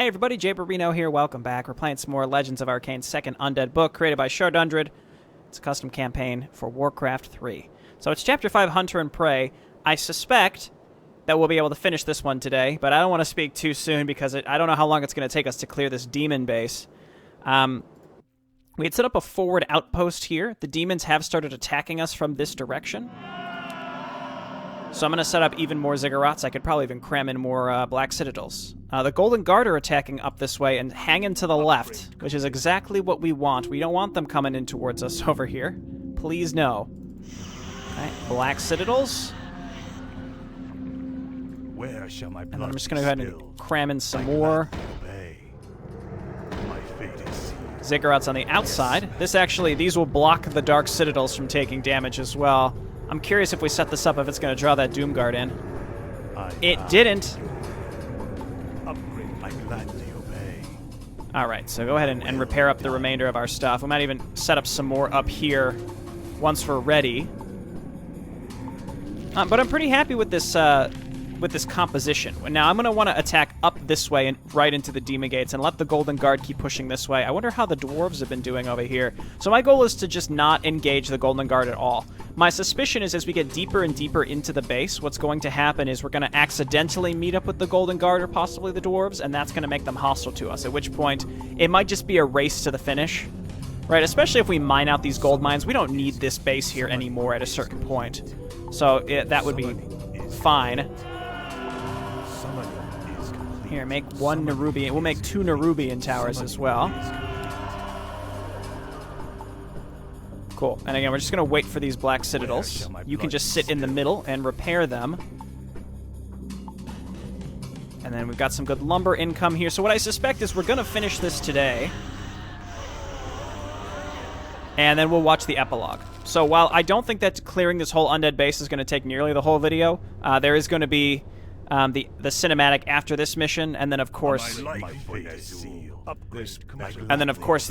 Hey everybody, Jay Barino here, welcome back. We're playing some more Legends of Arkain's second Undead book, created by Shardundred. It's a custom campaign for Warcraft 3. So it's Chapter 5, Hunter and Prey. I suspect that we'll be able to finish this one today, but I don't want to speak too soon because I don't know how long it's going to take us to clear this demon base. We had set up a forward outpost here. The demons have started attacking us from this direction. So I'm going to set up even more ziggurats. I could probably even cram in more black citadels. The Golden Guard are attacking up this way and hanging to the left, which is exactly what we want. We don't want them coming in towards us over here. Please no. Okay, black citadels. Where shall my and then I'm just going to go ahead and cram in some more ziggurats on the outside. These will block the Dark Citadels from taking damage as well. I'm curious if we set this up, if it's going to draw that Doom Guard in. It didn't. I gladly obey. Alright, so go ahead and repair up the remainder of our stuff. We might even set up some more up here once we're ready. But I'm pretty happy with this composition. Now I'm going to want to attack up this way and right into the Demon Gates and let the Golden Guard keep pushing this way. I wonder how the Dwarves have been doing over here. So my goal is to just not engage the Golden Guard at all. My suspicion is as we get deeper and deeper into the base, what's going to happen is we're going to accidentally meet up with the Golden Guard or possibly the Dwarves, and that's going to make them hostile to us, at which point it might just be a race to the finish. Right, especially if we mine out these gold mines. We don't need this base here anymore at a certain point. So that would be fine. Here, make one Nerubian. We'll make 2 Nerubian towers as well. Cool. And again, we're just going to wait for these black citadels. You can just sit in the middle and repair them. And then we've got some good lumber income here. So what I suspect is we're going to finish this today. And then we'll watch the epilogue. So while I don't think that clearing this whole undead base is going to take nearly the whole video, there is going to be the cinematic after this mission, and then of course, the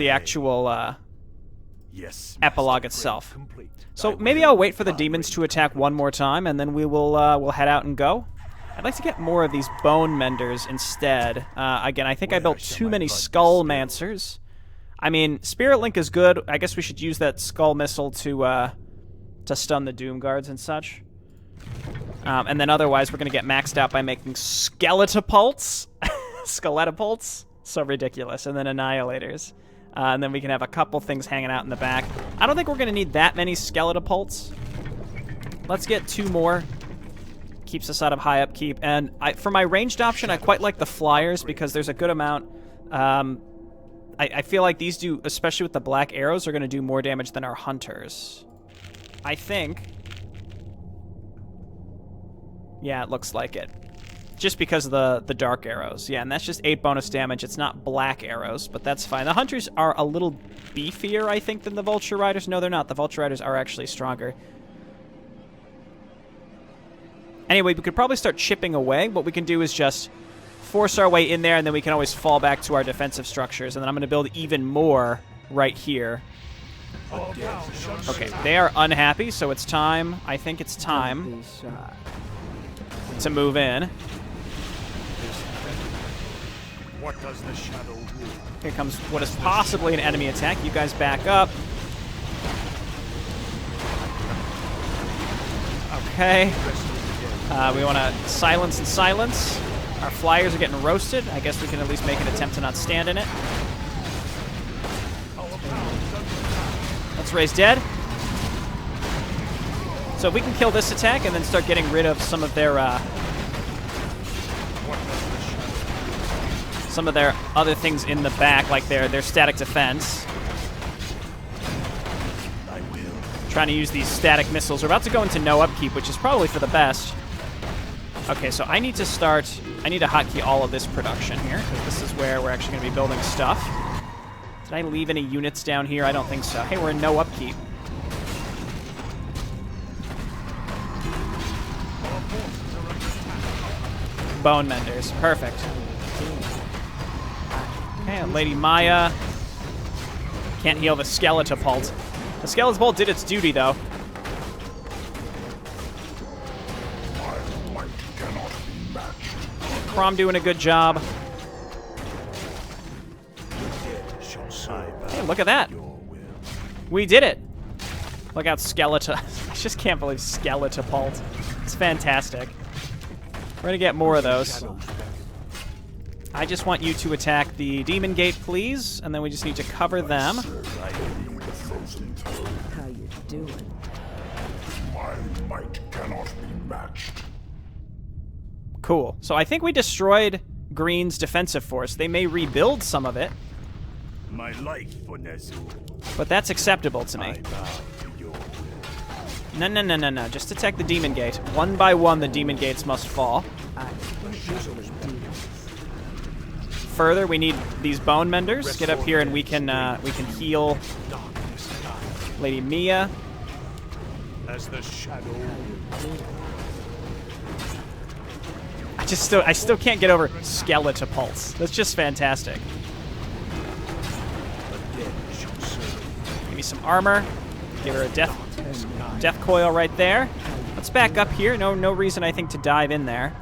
actual epilogue itself. So maybe I'll wait for the demons to attack one more time, and then we'll head out and go. I'd like to get more of these bone menders instead. Again, I think I built too many skull mancers. I mean, Spirit Link is good. I guess we should use that skull missile to stun the Doom Guards and such. And then otherwise, we're going to get maxed out by making Skeletopults. Skeletopults? So ridiculous. And then Annihilators. And then we can have a couple things hanging out in the back. I don't think we're going to need that many Skeletopults. Let's get 2 more. Keeps us out of high upkeep. And for my ranged option, I quite like the Flyers because there's a good amount. I feel like these do, especially with the black arrows, are going to do more damage than our Hunters. I think. Yeah, it looks like it. Just because of the dark arrows. Yeah, and that's just 8 bonus damage. It's not black arrows, but that's fine. The Hunters are a little beefier, I think, than the Vulture Riders. No, they're not. The Vulture Riders are actually stronger. Anyway, we could probably start chipping away. What we can do is just force our way in there, and then we can always fall back to our defensive structures. And then I'm going to build even more right here. Okay, they are unhappy, so it's time. I think it's time to move in. What does the shadow rule? Here comes what is possibly an enemy attack. You guys back up. Okay. We want to silence and silence. Our Flyers are getting roasted. I guess we can at least make an attempt to not stand in it. Let's raise dead. So if we can kill this attack and then start getting rid of some of their other things in the back, like their static defense. Trying to use these static missiles. We're about to go into no upkeep, which is probably for the best. Okay, so I need to hotkey all of this production here, because this is where we're actually going to be building stuff. Did I leave any units down here? I don't think so. Hey, we're in no upkeep. Bone Menders. Perfect. Okay, Lady Maya. Can't heal the Skeletopult. The Skeletopult did its duty, though. Crom doing a good job. Hey, look at that. We did it. Look out, Skeleton. I just can't believe Skeletapult. It's fantastic. We're going to get more of those. I just want you to attack the Demon Gate, please, and then we just need to cover them. How you doing? My might cannot be matched. Cool. So I think we destroyed Green's defensive force. They may rebuild some of it, My life for Nezul. but that's acceptable to I me. bow to your will. No. Just attack the Demon Gate. One by one, the Demon Gates must fall. I usually do. Further, we need these Bone Menders. Get up here and we can heal Darkness guide. Lady Mia. As the shadow I still can't get over Skeletapults. That's just fantastic. the dead shall serve. Give me some armor. Give her a death coil right there. Let's back up here. No reason, I think, to dive in there.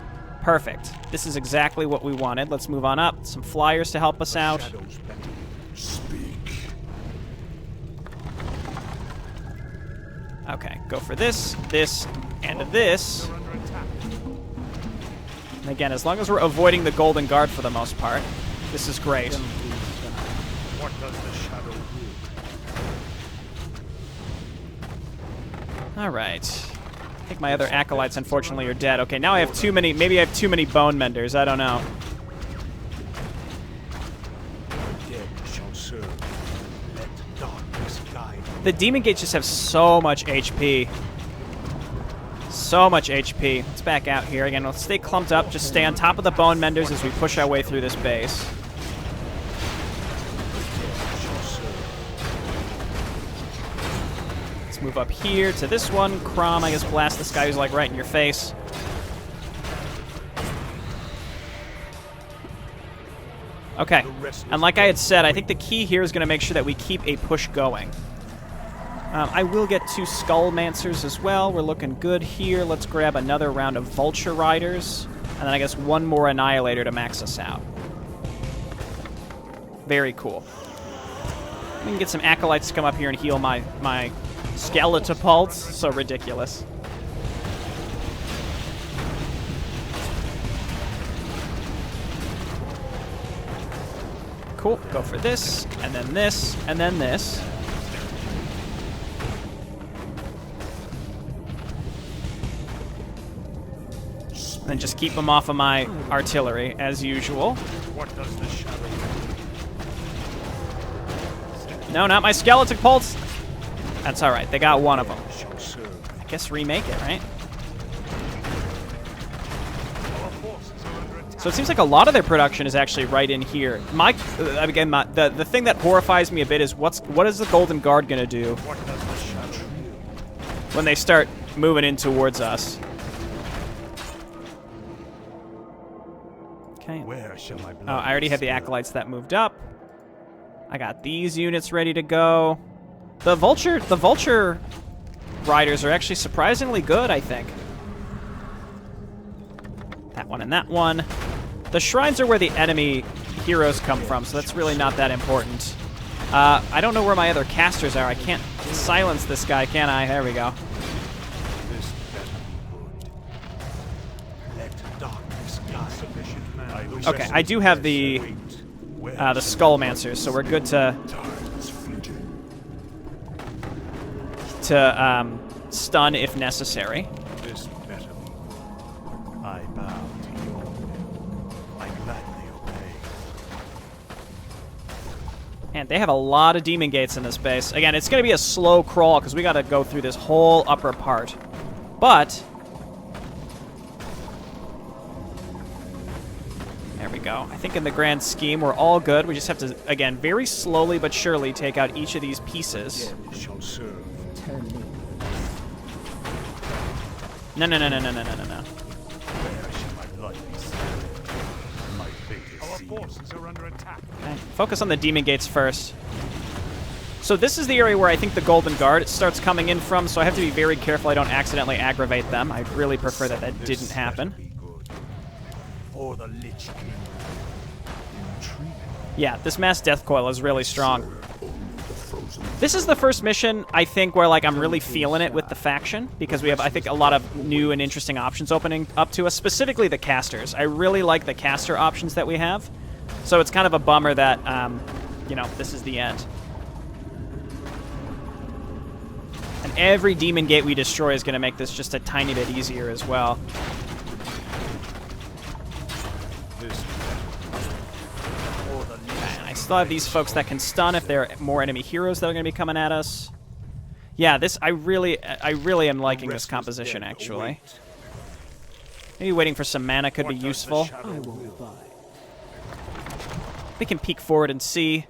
Perfect. This is exactly what we wanted. Let's move on up. Some flyers to help us out. Shadows beckon. Speak. Okay, go for this, and this. They're under attack. And again, as long as we're avoiding the Golden Guard for the most part, this is great. What does the shadow will? All right. I think my other acolytes, unfortunately, are dead. Okay, now I have too many. Maybe I have too many Bone Menders. I don't know. The dead shall serve. Let darkness guide. The Demon Gates just have so much HP. So much HP. Let's back out here again. Let's stay clumped up. Just stay on top of the Bone Menders as we push our way through this base. Let's move up here to this one. Crom, I guess, blast this guy who's like right in your face. Okay, and like I had said, I think the key here is going to make sure that we keep a push going. I will get 2 Skullmancers as well. We're looking good here. Let's grab another round of Vulture Riders, and then I guess one more Annihilator to max us out. Very cool. We can get some Acolytes to come up here and heal my Skeletapults. So ridiculous. Cool. Go for this, and then this, and then this. And then just keep them off of my artillery, as usual. What does the shadow No, not my Skeletapults. That's all right. They got one of them. shall serve? I guess remake it, right? Our forces are under attack. So it seems like a lot of their production is actually right in here. The thing that horrifies me a bit is what is the Golden Guard gonna do What does the shadow will? when they start moving in towards us? Okay. Where shall my blood Oh, I already have the Acolytes that moved up. I got these units ready to go. The Vulture Riders are actually surprisingly good, I think. That one and that one. The shrines are where the enemy heroes come from, so that's really not that important. I don't know where my other casters are. I can't silence this guy, can I? There we go. This better be good. Let darkness guide. Sufficient man. Okay, I do have the Skullmancers, so we're good to Time's fleeting. stun if necessary. This better be good. I bow to your will. I gladly obey. And they have a lot of Demon Gates in this base. Again, it's going to be a slow crawl because we got to go through this whole upper part. But there we go. I think in the grand scheme, we're all good. We just have to, again, very slowly but surely take out each of these pieces. Dead shall serve. Turn me. No. Where shall my blood be spilled? My fate is Our forces are under attack. Okay. Focus on the Demon Gates first. So this is the area where I think the Golden Guard starts coming in from, so I have to be very careful I don't accidentally aggravate them. I really prefer that that didn't happen. Be good. For the Lich King. Intriguing. Yeah, this mass death coil is really strong. This is the first mission, I think, where like I'm really feeling it with the faction, because we have, I think, a lot of new and interesting options opening up to us, specifically the casters. I really like the caster options that we have, so it's kind of a bummer that, you know, this is the end. And every demon gate we destroy is going to make this just a tiny bit easier as well. I still have these folks that can stun if there are more enemy heroes that are going to be coming at us. Yeah, this I really am liking this composition, actually. Maybe waiting for some mana could be useful. We can peek forward and see.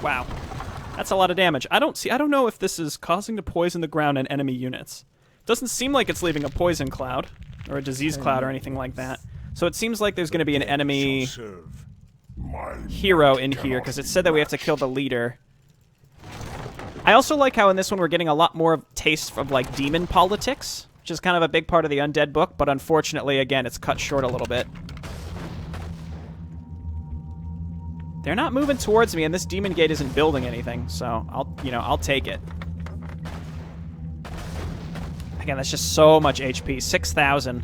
Wow. That's a lot of damage. I don't know if this is causing to poison the ground and enemy units. Doesn't seem like it's leaving a poison cloud or a disease cloud or anything like that. So it seems like there's going to be an enemy hero in here, because it said that we have to kill the leader. I also like how in this one we're getting a lot more of taste of like demon politics, which is kind of a big part of the Undead book, but unfortunately, again, it's cut short a little bit. They're not moving towards me, and this demon gate isn't building anything, so I'll take it. Again, that's just so much HP, 6,000.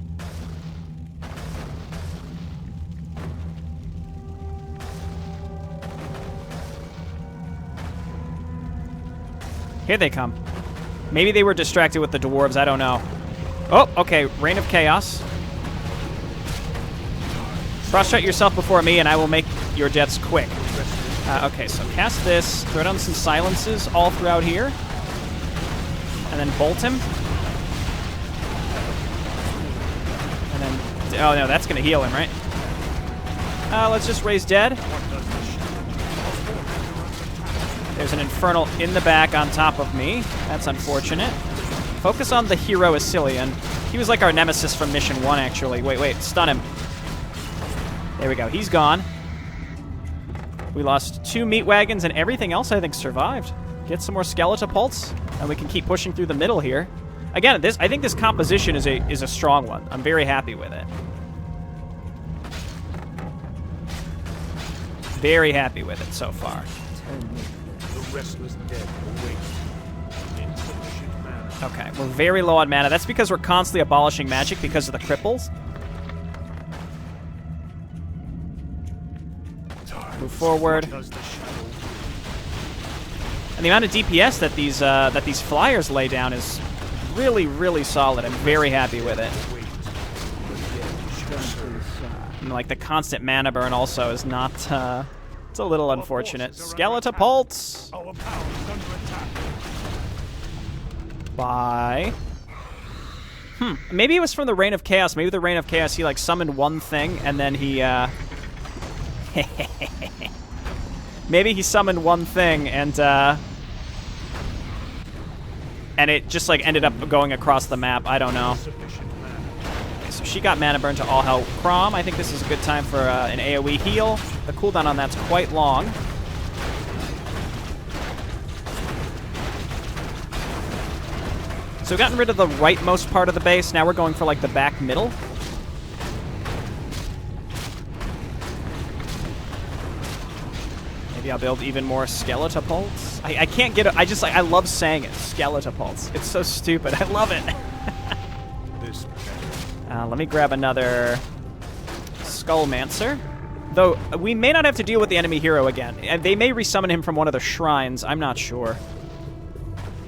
Here they come. Maybe they were distracted with the dwarves, I don't know. Oh, okay, Reign of Chaos. Prostrate yourself before me, and I will make your deaths quick. Okay, so cast this, throw down some silences all throughout here, and then bolt him. And then, oh no, that's going to heal him, right? Let's just raise dead. There's an Infernal in the back on top of me. That's unfortunate. Focus on the hero Asilian. He was like our nemesis from Mission 1, actually. Wait, stun him. There we go. He's gone. We lost 2 meat wagons, and everything else, I think, survived. Get some more Skeletopults, and we can keep pushing through the middle here. Again, I think this composition is a strong one. I'm very happy with it. Very happy with it so far. Restless dead await insufficient mana. Okay, we're very low on mana. That's because we're constantly abolishing magic because of the cripples. Move forward. And the amount of DPS that these flyers lay down is really, really solid. I'm very happy with it. And like the constant mana burn also is not. It's a little unfortunate. Skeletopults. Bye. Maybe it was from the Reign of Chaos. Maybe the Reign of Chaos, he like summoned one thing and then he maybe he summoned one thing and it just like ended up going across the map. I don't know. Okay, so she got mana burn to all hell Crom. I think this is a good time for an AoE heal. The cooldown on that's quite long. So we've gotten rid of the rightmost part of the base. Now we're going for like the back middle. Maybe I'll build even more Skeletopults. I can't get it. I love saying it. Skeletopults. It's so stupid. I love it. Let me grab another Skullmancer. Though, we may not have to deal with the enemy hero again. And they may resummon him from one of the shrines. I'm not sure.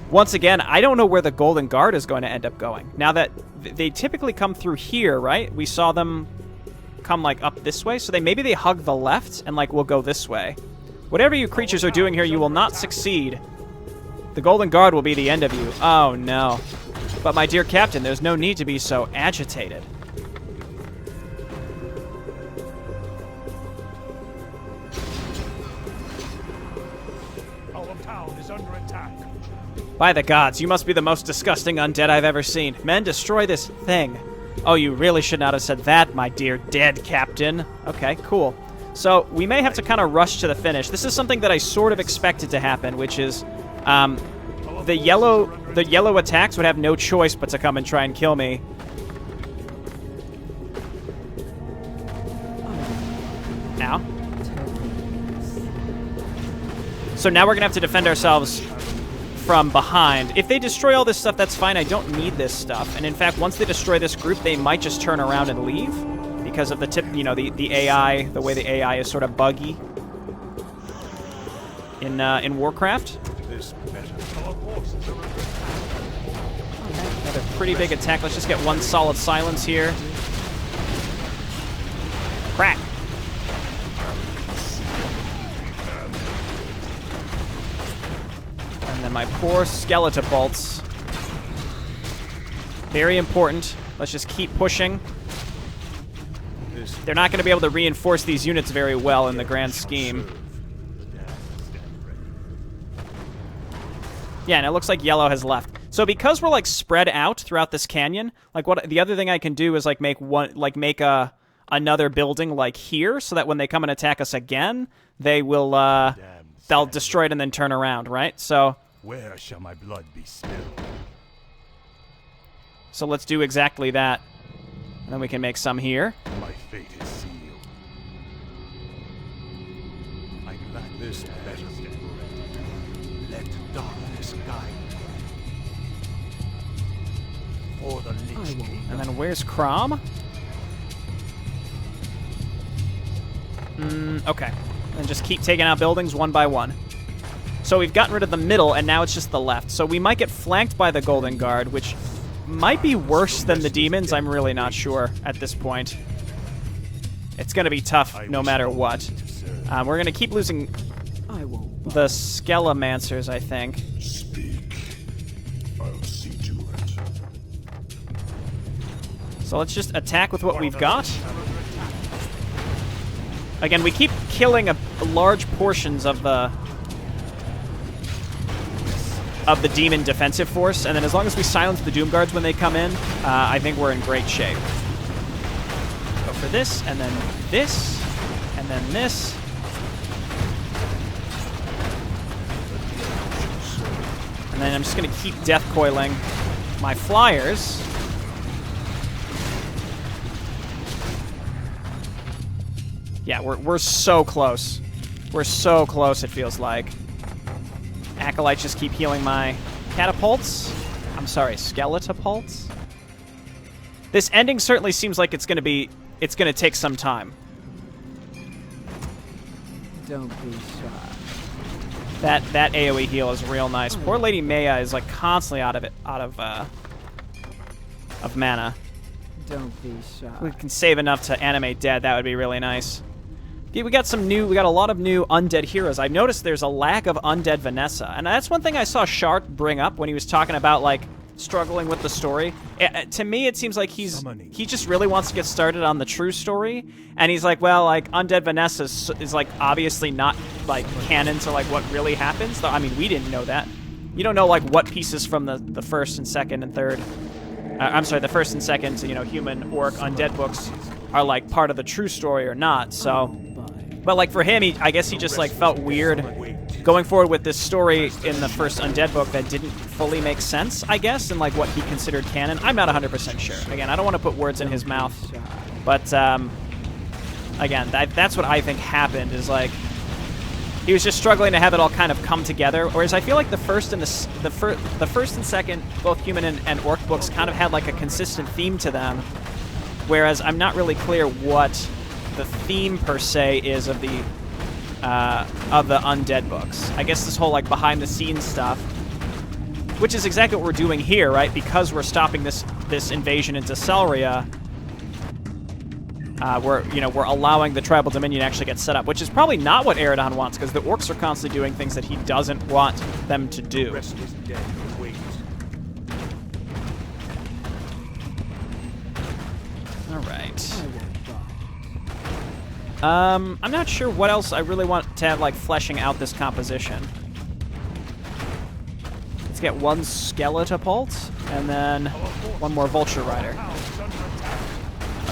Once again, I don't know where the Golden Guard is going to end up going. Now that they typically come through here, right? We saw them come, like, up this way. So maybe they hug the left and, like, we'll go this way. Whatever you creatures are doing here, you will not succeed. The Golden Guard will be the end of you. Oh, no. But, my dear Captain, there's no need to be so agitated. By the gods, you must be the most disgusting undead I've ever seen. Men, destroy this thing. Oh, you really should not have said that, my dear dead captain. Okay, cool. So, we may have to kind of rush to the finish. This is something that I sort of expected to happen, which is the yellow attacks would have no choice but to come and try and kill me. So now we're going to have to defend ourselves from behind. If they destroy all this stuff, that's fine. I don't need this stuff. And in fact, once they destroy this group, they might just turn around and leave because of the the AI, the way the AI is sort of buggy in Warcraft. Another pretty big attack. Let's just get one solid silence here. Crack. And then my poor skeleton bolts. Very important. Let's just keep pushing. They're not going to be able to reinforce these units very well in the grand scheme. Yeah, and it looks like yellow has left. So because we're like spread out throughout this canyon, like the other thing I can do is like make another building like here, so that when they come and attack us again, they will they'll destroy it and then turn around, right? So where shall my blood be spilled? So let's do exactly that, and then we can make some here. My fate is sealed. I lack this better. Let darkness guide me. Or the Lich King. And then where's Crom? Okay. And just keep taking out buildings one by one. So we've gotten rid of the middle, and now it's just the left. So we might get flanked by the Golden Guard, which might be worse than the demons. I'm really not sure at this point. It's going to be tough no matter what. We're going to keep losing the Skelemancers, I think. Speak. I'll see to it. So let's just attack with what we've got. Again, we keep killing large portions of the demon defensive force, and then as long as we silence the Doom Guards when they come in, I think we're in great shape. Go for this, and then this, and then this. And then I'm just going to keep death coiling my flyers. Yeah, we're so close. We're so close, it feels like. Acolytes just keep healing my catapults. I'm sorry, skeletapults. This ending certainly seems like it's gonna take some time. Don't be shy. That AoE heal is real nice. Poor Lady Maya is like constantly out of mana. Don't be shy. If we can save enough to animate dead, that would be really nice. Okay, we got a lot of new undead heroes. I've noticed there's a lack of undead Vanessa, and that's one thing I saw Shart bring up when he was talking about like struggling with the story. To me, it seems like he just really wants to get started on the true story, and he's like, well, like undead Vanessa is like obviously not like canon to like what really happens. Though I mean, we didn't know that. You don't know like what pieces from the first and second and third. I'm sorry, the first and second, human, orc, undead books are like part of the true story or not. So. But like for him, I guess he just like felt weird going forward with this story in the first Undead book that didn't fully make sense, I guess, and like what he considered canon. I'm not 100% sure. Again, I don't want to put words in his mouth, but again, that's what I think happened. Is like he was just struggling to have it all kind of come together. Whereas I feel like the first and second, both human and orc books, kind of had like a consistent theme to them. Whereas I'm not really clear what the theme per se is of the undead books. I guess this whole like behind the scenes stuff, which is exactly what we're doing here, right? Because we're stopping this invasion into Selria, we're allowing the tribal dominion to actually get set up, which is probably not what Eredon wants, because the orcs are constantly doing things that he doesn't want them to do. All right. I'm not sure what else I really want to have, like, fleshing out this composition. Let's get one Skeletapult, and then one more Vulture Rider.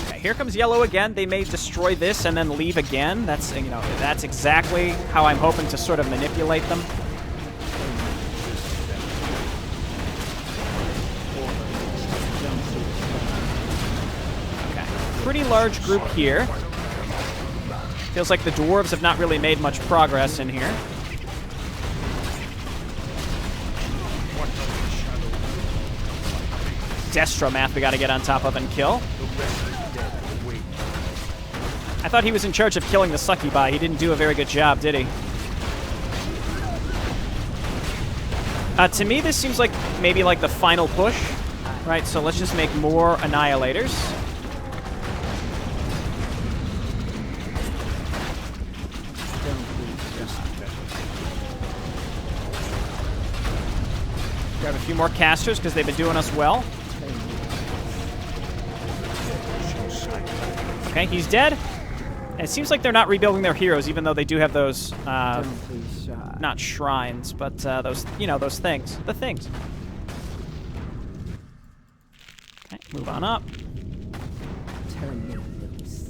Okay, here comes yellow again. They may destroy this and then leave again. That's, that's exactly how I'm hoping to sort of manipulate them. Okay, pretty large group here. Feels like the dwarves have not really made much progress in here. Destromath we got to get on top of and kill. I thought he was in charge of killing the succubi. He didn't do a very good job, did he? To me, this seems like maybe like the final push. Right, so let's just make more Annihilators. Grab a few more casters because they've been doing us well. Okay, he's dead. And it seems like they're not rebuilding their heroes, even though they do have those, not shrines, but those, you know, those things. The things. Okay, move on up. Turn me loose.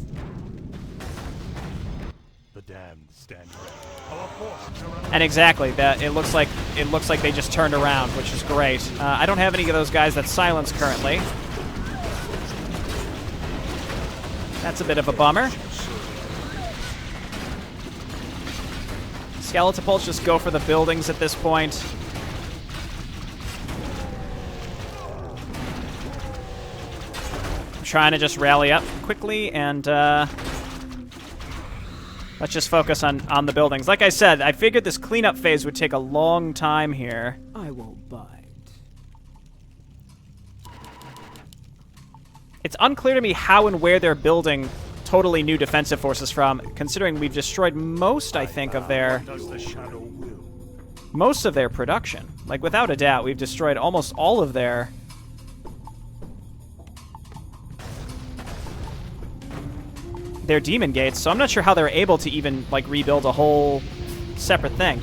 The damned stand ready. Our forces are under And exactly, that it looks like they just turned around, which is great. I don't have any of those guys that silence currently. That's a bit of a bummer. Skeletopults just go for the buildings at this point. I'm trying to just rally up quickly and let's just focus on the buildings. Like I said, I figured this cleanup phase would take a long time here. I won't bite. It's unclear to me how and where they're building totally new defensive forces from, considering we've destroyed most, I think, of their production. Like, without a doubt, we've destroyed almost all of their demon gates, so I'm not sure how they're able to even, like, rebuild a whole separate thing.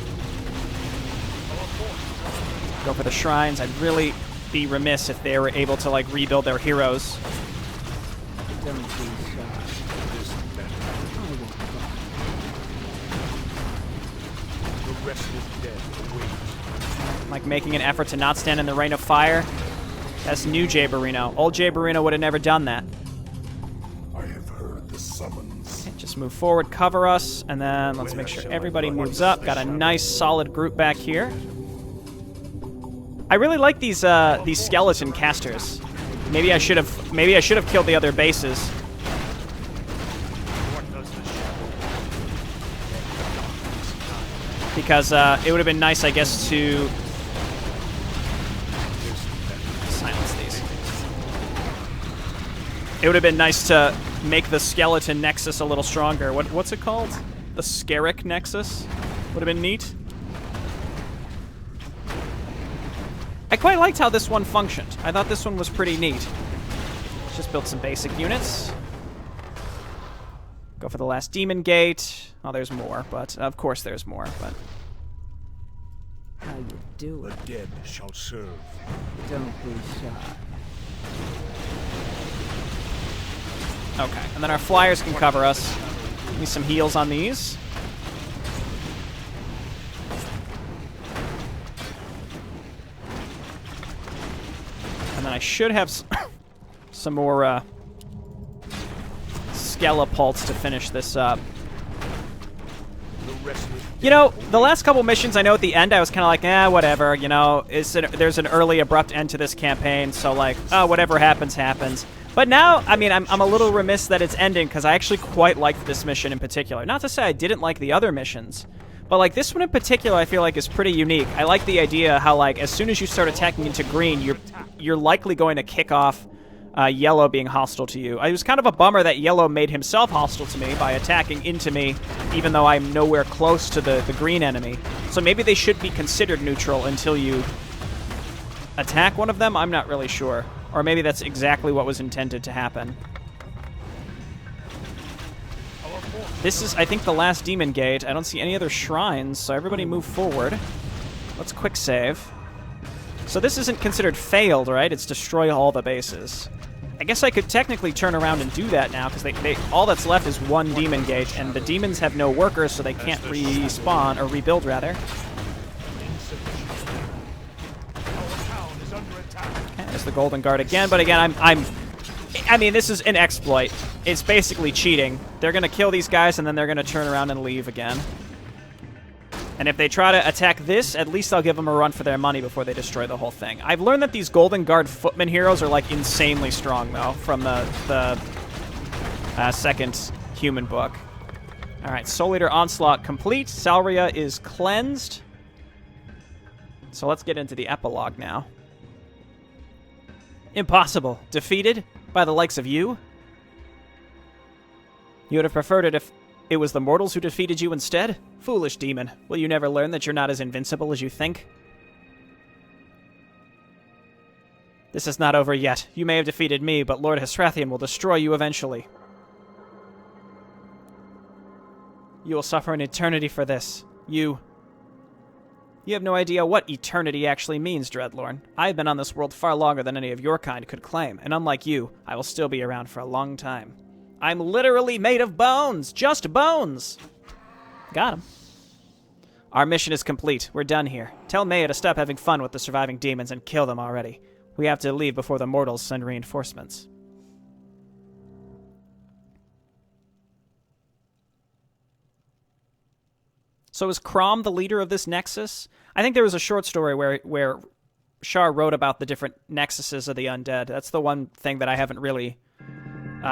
Go for the shrines. I'd really be remiss if they were able to, like, rebuild their heroes. Don't be shy. I won't bite. the rest is dead. Like, making an effort to not stand in the rain of fire. That's new Jay Barino. Old Jay Barino would have never done that. I have heard the summons. Okay, just move forward, cover us, and then let's make sure everybody moves up. Got a nice, solid group back here. I really like these skeleton casters. Maybe I should have killed the other bases. Because it would have been nice, I guess, to silence these. It would have been nice to make the skeleton nexus a little stronger. What's it called? The Skerrick nexus? Would have been neat. I quite liked how this one functioned. I thought this one was pretty neat. Let's just build some basic units. Go for the last demon gate. Oh, there's more, but of course there's more, but How you do The it? dead shall serve. Don't be shy. okay. And then our flyers can cover us. Give me some heals on these. And then I should have some more Skelepults to finish this up. You know, the last couple missions, I know at the end I was kind of like, whatever, you know, there's an early abrupt end to this campaign, so like, whatever happens, happens. But now, I mean, I'm a little remiss that it's ending, because I actually quite liked this mission in particular. Not to say I didn't like the other missions, but like this one in particular I feel like is pretty unique. I like the idea how like as soon as you start attacking into green, you're likely going to kick off Yellow being hostile to you. It was kind of a bummer that Yellow made himself hostile to me by attacking into me, even though I'm nowhere close to the green enemy. So maybe they should be considered neutral until you attack one of them? I'm not really sure. Or maybe that's exactly what was intended to happen. This is, I think, the last demon gate. I don't see any other shrines, so everybody move forward. Let's quick save. So this isn't considered failed, right? It's destroy all the bases. I guess I could technically turn around and do that now, because they all that's left is one demon gate, and the demons have no workers, so they can't respawn, or rebuild, rather. Okay, there's the Golden Guard again, but again, I mean, this is an exploit. It's basically cheating. They're going to kill these guys, and then they're going to turn around and leave again. And if they try to attack this, at least I'll give them a run for their money before they destroy the whole thing. I've learned that these Golden Guard footman heroes are, like, insanely strong, though, from the second human book. All right, Soul Eater Onslaught complete. Salria is cleansed. So let's get into the epilogue now. Impossible. Defeated by the likes of you? You would have preferred it if it was the mortals who defeated you instead? Foolish demon. Will you never learn that you're not as invincible as you think? This is not over yet. You may have defeated me, but Lord Hesrathian will destroy you eventually. You will suffer an eternity for this. You have no idea what eternity actually means, Dreadlorn. I have been on this world far longer than any of your kind could claim, and unlike you, I will still be around for a long time. I'm literally made of bones! Just bones! Got him. Our mission is complete. We're done here. Tell Maya to stop having fun with the surviving demons and kill them already. We have to leave before the mortals send reinforcements. So is Crom the leader of this nexus? I think there was a short story where Shar wrote about the different nexuses of the undead. That's the one thing that I haven't really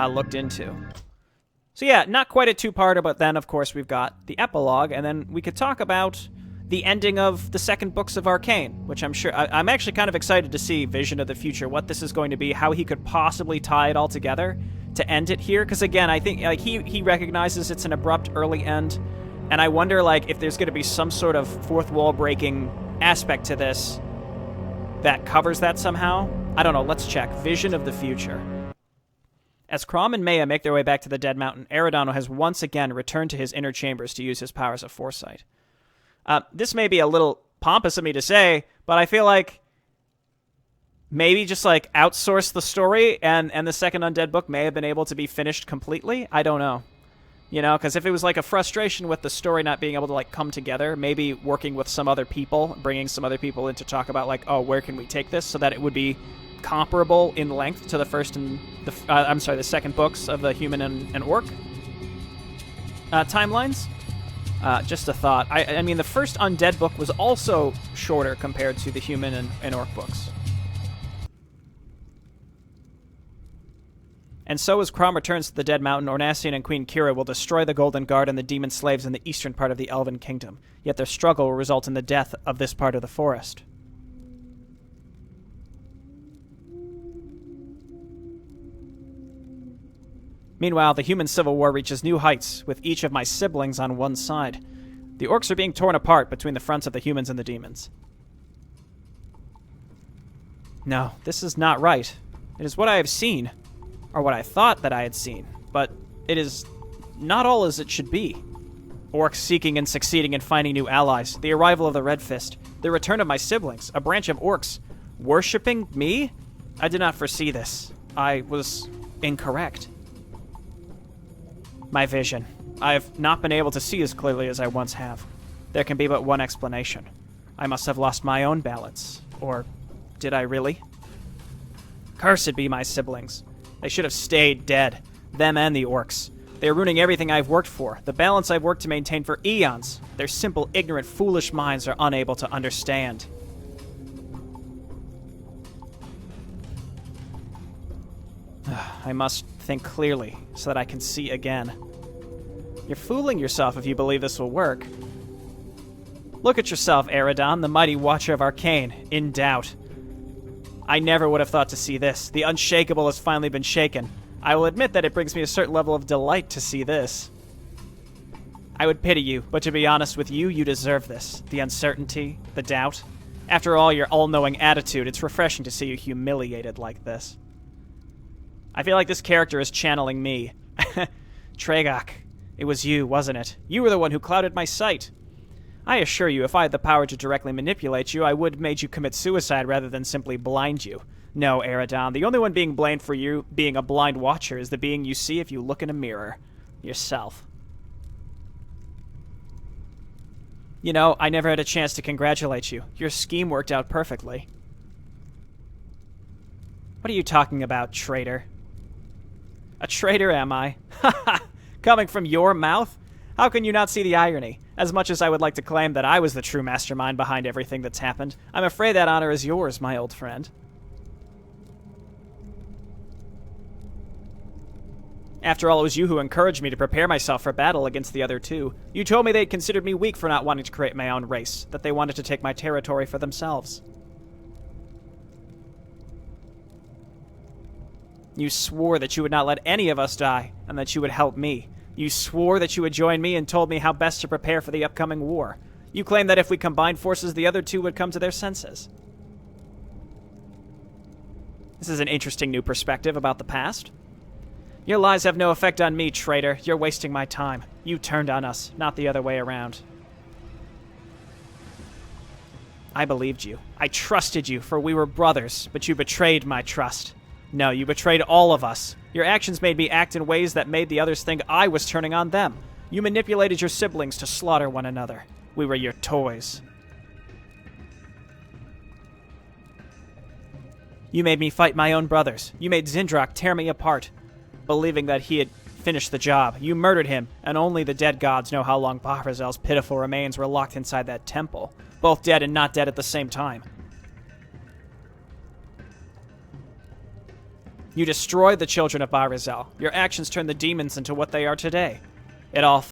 looked into. So yeah, not quite a two-parter, but then, of course, we've got the epilogue, and then we could talk about the ending of the second books of Arkain, which I'm sure... I'm actually kind of excited to see Vision of the Future, what this is going to be, how he could possibly tie it all together to end it here, because again, I think like he recognizes it's an abrupt early end, and I wonder like if there's going to be some sort of fourth wall breaking aspect to this that covers that somehow. I don't know, let's check. Vision of the Future. As Crom and Maya make their way back to the Dead Mountain, Eridano has once again returned to his inner chambers to use his powers of foresight. This may be a little pompous of me to say, but I feel like maybe just like outsource the story and the second Undead book may have been able to be finished completely. I don't know. You know, because if it was like a frustration with the story not being able to like come together, maybe working with some other people, bringing some other people in to talk about like, oh, where can we take this so that it would be comparable in length to the first and the second books of the human and orc timelines. Just a thought. I mean, the first Undead book was also shorter compared to the human and orc books. And so as Crom returns to the Dead Mountain, Ornathian and Queen Kira will destroy the Golden Guard and the demon slaves in the eastern part of the Elven Kingdom. Yet their struggle will result in the death of this part of the forest. Meanwhile, the human civil war reaches new heights, with each of my siblings on one side. The orcs are being torn apart between the fronts of the humans and the demons. No, this is not right. It is what I have seen, or what I thought that I had seen, but it is not all as it should be. Orcs seeking and succeeding in finding new allies, the arrival of the Red Fist, the return of my siblings, a branch of orcs, worshipping me? I did not foresee this. I was incorrect. My vision. I have not been able to see as clearly as I once have. There can be but one explanation. I must have lost my own balance. Or did I really? Cursed be my siblings. They should have stayed dead. Them and the orcs. They are ruining everything I've worked for, the balance I've worked to maintain for eons. Their simple, ignorant, foolish minds are unable to understand. I must think clearly so that I can see again. You're fooling yourself if you believe this will work. Look at yourself, Eridon, the mighty watcher of Arkain, in doubt. I never would have thought to see this. The unshakable has finally been shaken. I will admit that it brings me a certain level of delight to see this. I would pity you, but to be honest with you, you deserve this. The uncertainty, the doubt. After all your all-knowing attitude, it's refreshing to see you humiliated like this. I feel like this character is channeling me. Tregok, it was you, wasn't it? You were the one who clouded my sight. I assure you, if I had the power to directly manipulate you, I would have made you commit suicide rather than simply blind you. No, Eridon, the only one being blamed for you being a blind watcher is the being you see if you look in a mirror. Yourself. You know, I never had a chance to congratulate you. Your scheme worked out perfectly. What are you talking about, traitor? A traitor, am I? Ha ha! Coming from your mouth? How can you not see the irony? As much as I would like to claim that I was the true mastermind behind everything that's happened, I'm afraid that honor is yours, my old friend. After all, it was you who encouraged me to prepare myself for battle against the other two. You told me they'd considered me weak for not wanting to create my own race, that they wanted to take my territory for themselves. You swore that you would not let any of us die, and that you would help me. You swore that you would join me and told me how best to prepare for the upcoming war. You claimed that if we combined forces, the other two would come to their senses. This is an interesting new perspective about the past. Your lies have no effect on me, traitor. You're wasting my time. You turned on us, not the other way around. I believed you. I trusted you, for we were brothers, but you betrayed my trust. No, you betrayed all of us. Your actions made me act in ways that made the others think I was turning on them. You manipulated your siblings to slaughter one another. We were your toys. You made me fight my own brothers. You made Zindrak tear me apart, believing that he had finished the job. You murdered him, and only the dead gods know how long Bahrazel's pitiful remains were locked inside that temple, both dead and not dead at the same time. You destroyed the children of Bahrazel. Your actions turned the demons into what they are today. It all